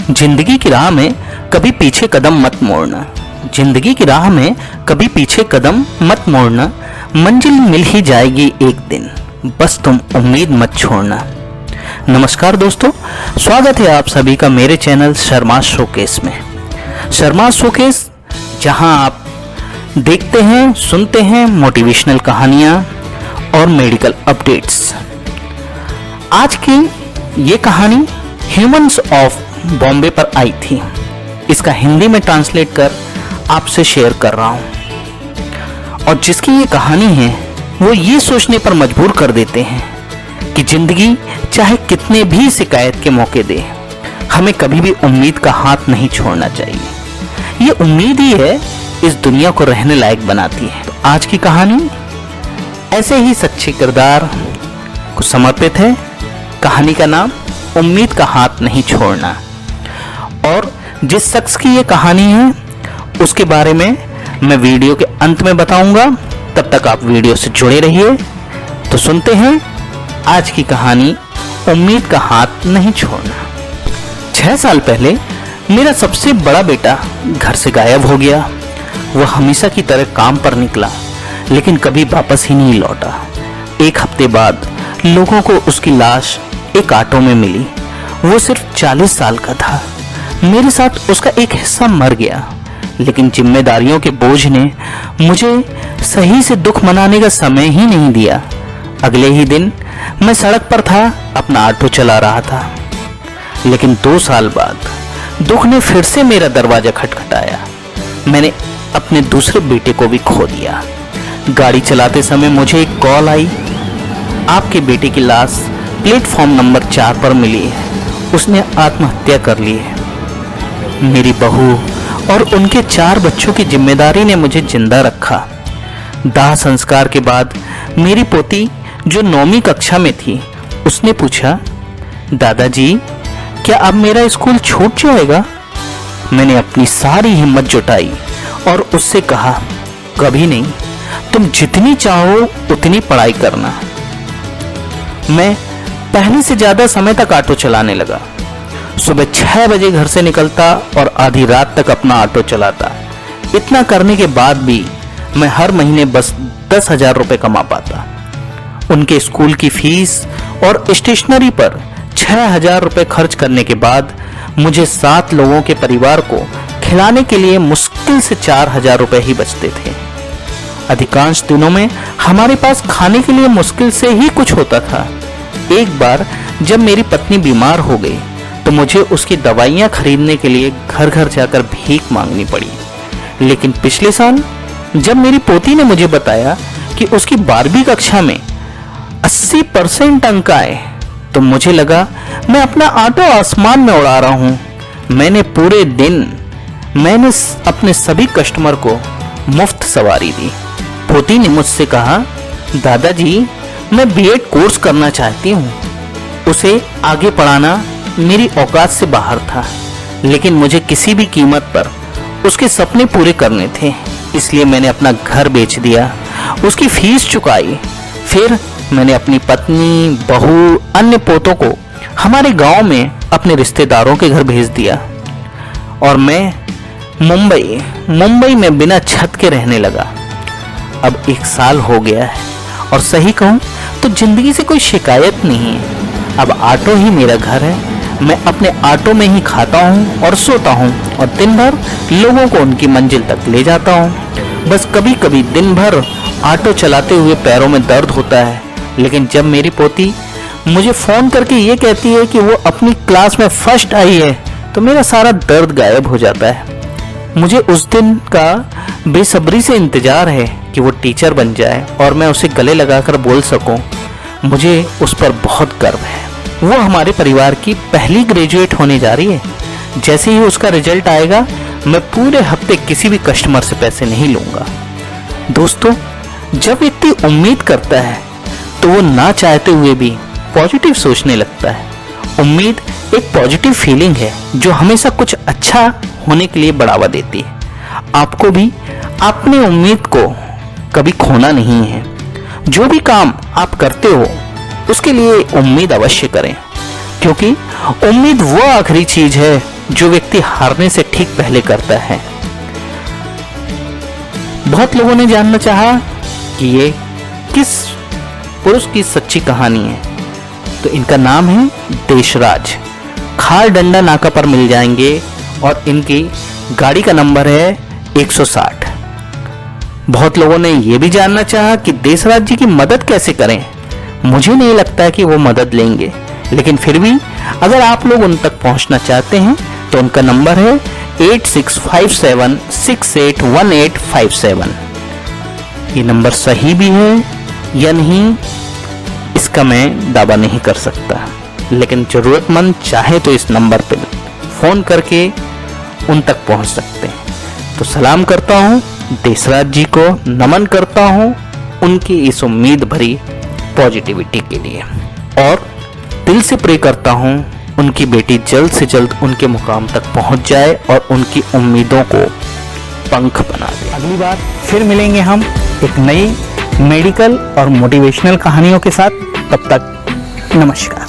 जिंदगी की राह में कभी पीछे कदम मत मोड़ना। जिंदगी की राह में कभी पीछे कदम मत मोड़ना। मंजिल मिल ही जाएगी एक दिन, बस तुम उम्मीद मत छोड़ना। नमस्कार दोस्तों, स्वागत है आप सभी का मेरे चैनल शर्मा शोकेस में। शर्मा शोकेस, जहां आप देखते हैं, सुनते हैं मोटिवेशनल कहानियां और मेडिकल अपडेट्स। आज की ये कहानी ह्यूमंस ऑफ बॉम्बे पर आई थी। इसका हिंदी में ट्रांसलेट कर आपसे शेयर कर रहा हूं। और जिसकी ये कहानी है वो ये सोचने पर मजबूर कर देते हैं कि जिंदगी चाहे कितने भी शिकायत के मौके दे, हमें कभी भी उम्मीद का हाथ नहीं छोड़ना चाहिए। ये उम्मीद ही है इस दुनिया को रहने लायक बनाती है। तो आज की कहानी ऐसे ही सच्चे किरदार को समर्पित है। कहानी का नाम उम्मीद का हाथ नहीं छोड़ना। और जिस शख्स की ये कहानी है उसके बारे में मैं वीडियो के अंत में बताऊंगा। तब तक आप वीडियो से जुड़े रहिए। तो सुनते हैं आज की कहानी, उम्मीद का हाथ नहीं छोड़ना। 6 साल पहले मेरा सबसे बड़ा बेटा घर से गायब हो गया। वह हमेशा की तरह काम पर निकला, लेकिन कभी वापस ही नहीं लौटा। एक हफ्ते बाद लोगों को उसकी लाश एक ऑटो में मिली। वो सिर्फ 40 साल का था। मेरे साथ उसका एक हिस्सा मर गया, लेकिन जिम्मेदारियों के बोझ ने मुझे सही से दुख मनाने का समय ही नहीं दिया। अगले ही दिन मैं सड़क पर था, अपना ऑटो चला रहा था। लेकिन 2 साल बाद दुख ने फिर से मेरा दरवाजा खटखटाया। मैंने अपने दूसरे बेटे को भी खो दिया। गाड़ी चलाते समय मुझे एक कॉल आई, आपके बेटे की लाश प्लेटफॉर्म नंबर 4 पर मिली है, उसने आत्महत्या कर ली है। मेरी बहू और उनके 4 बच्चों की जिम्मेदारी ने मुझे जिंदा रखा। दाह संस्कार के बाद मेरी पोती जो 9वीं कक्षा में थी, उसने पूछा, दादाजी क्या अब मेरा स्कूल छूट जाएगा? मैंने अपनी सारी हिम्मत जुटाई और उससे कहा, कभी नहीं, तुम जितनी चाहो उतनी पढ़ाई करना। मैं पहले से ज्यादा समय तक ऑटो चलाने लगा। सुबह 6 बजे घर से निकलता और आधी रात तक अपना ऑटो चलाता। इतना करने के बाद भी मैं हर महीने बस 10,000 रुपए कमा पाता। उनके स्कूल की फीस और स्टेशनरी पर 6,000 रुपए खर्च करने के बाद मुझे 7 लोगों के परिवार को खिलाने के लिए मुश्किल से 4,000 रुपए ही बचते थे। अधिकांश दिनों में हमारे पास खाने के लिए मुश्किल से ही कुछ होता था। एक बार जब मेरी पत्नी बीमार हो गई तो मुझे उसकी दवाइयां खरीदने के लिए घर घर जाकर भीख मांगनी पड़ी। लेकिन पिछले साल जब मेरी पोती ने मुझे बताया कि उसकी 12वीं कक्षा में 80% अंक आए, तो मुझे लगा मैं अपना ऑटो आसमान में उड़ा रहा हूं। मैंने पूरे दिन अपने सभी कस्टमर को मुफ्त सवारी दी। पोती ने मुझसे कहा, दादाजी मैं बीएड कोर्स करना चाहती हूँ। उसे आगे पढ़ाना मेरी औकात से बाहर था, लेकिन मुझे किसी भी कीमत पर उसके सपने पूरे करने थे। इसलिए मैंने अपना घर बेच दिया, उसकी फीस चुकाई। फिर मैंने अपनी पत्नी, बहू, अन्य पोतों को हमारे गांव में अपने रिश्तेदारों के घर भेज दिया और मैं मुंबई में बिना छत के रहने लगा। अब 1 साल हो गया है और सही कहूं तो जिंदगी से कोई शिकायत नहीं है। अब ऑटो ही मेरा घर है। मैं अपने ऑटो में ही खाता हूँ और सोता हूँ और दिन भर लोगों को उनकी मंजिल तक ले जाता हूँ। बस कभी कभी दिन भर ऑटो चलाते हुए पैरों में दर्द होता है, लेकिन जब मेरी पोती मुझे फ़ोन करके ये कहती है कि वो अपनी क्लास में फर्स्ट आई है, तो मेरा सारा दर्द गायब हो जाता है। मुझे उस दिन का बेसब्री से इंतज़ार है कि वो टीचर बन जाए और मैं उसे गले लगाकर बोल सकूं, मुझे उस पर बहुत गर्व है। वो हमारे परिवार की पहली ग्रेजुएट होने जा रही है। जैसे ही उसका रिजल्ट आएगा, मैं पूरे हफ्ते किसी भी कस्टमर से पैसे नहीं लूँगा। दोस्तों, जब व्यक्ति उम्मीद करता है तो वो ना चाहते हुए भी पॉजिटिव सोचने लगता है। उम्मीद एक पॉजिटिव फीलिंग है जो हमेशा कुछ अच्छा होने के लिए बढ़ावा देती है। आपको भी अपनी उम्मीद को कभी खोना नहीं है। जो भी काम आप करते हो उसके लिए उम्मीद अवश्य करें, क्योंकि उम्मीद वो आखिरी चीज है जो व्यक्ति हारने से ठीक पहले करता है। बहुत लोगों ने जानना चाहा कि ये किस पुरुष की सच्ची कहानी है, तो इनका नाम है देशराज। खार डंडा नाका पर मिल जाएंगे और इनकी गाड़ी का नंबर है 160। बहुत लोगों ने यह भी जानना चाहा कि देशराज जी की मदद कैसे करें। मुझे नहीं लगता कि वो मदद लेंगे, लेकिन फिर भी अगर आप लोग उन तक पहुंचना चाहते हैं तो उनका नंबर है 8657681857। ये नंबर सही भी है या नहीं इसका मैं दावा नहीं कर सकता, लेकिन जरूरतमंद चाहे तो इस नंबर पर फोन करके उन तक पहुंच सकते हैं। तो सलाम करता हूं देशराज जी को, नमन करता हूं उनकी इस उम्मीद भरी पॉजिटिविटी के लिए और दिल से प्रे करता हूं उनकी बेटी जल्द से जल्द उनके मुकाम तक पहुंच जाए और उनकी उम्मीदों को पंख बना दे। अगली बार फिर मिलेंगे हम एक नई मेडिकल और मोटिवेशनल कहानियों के साथ। तब तक नमस्कार।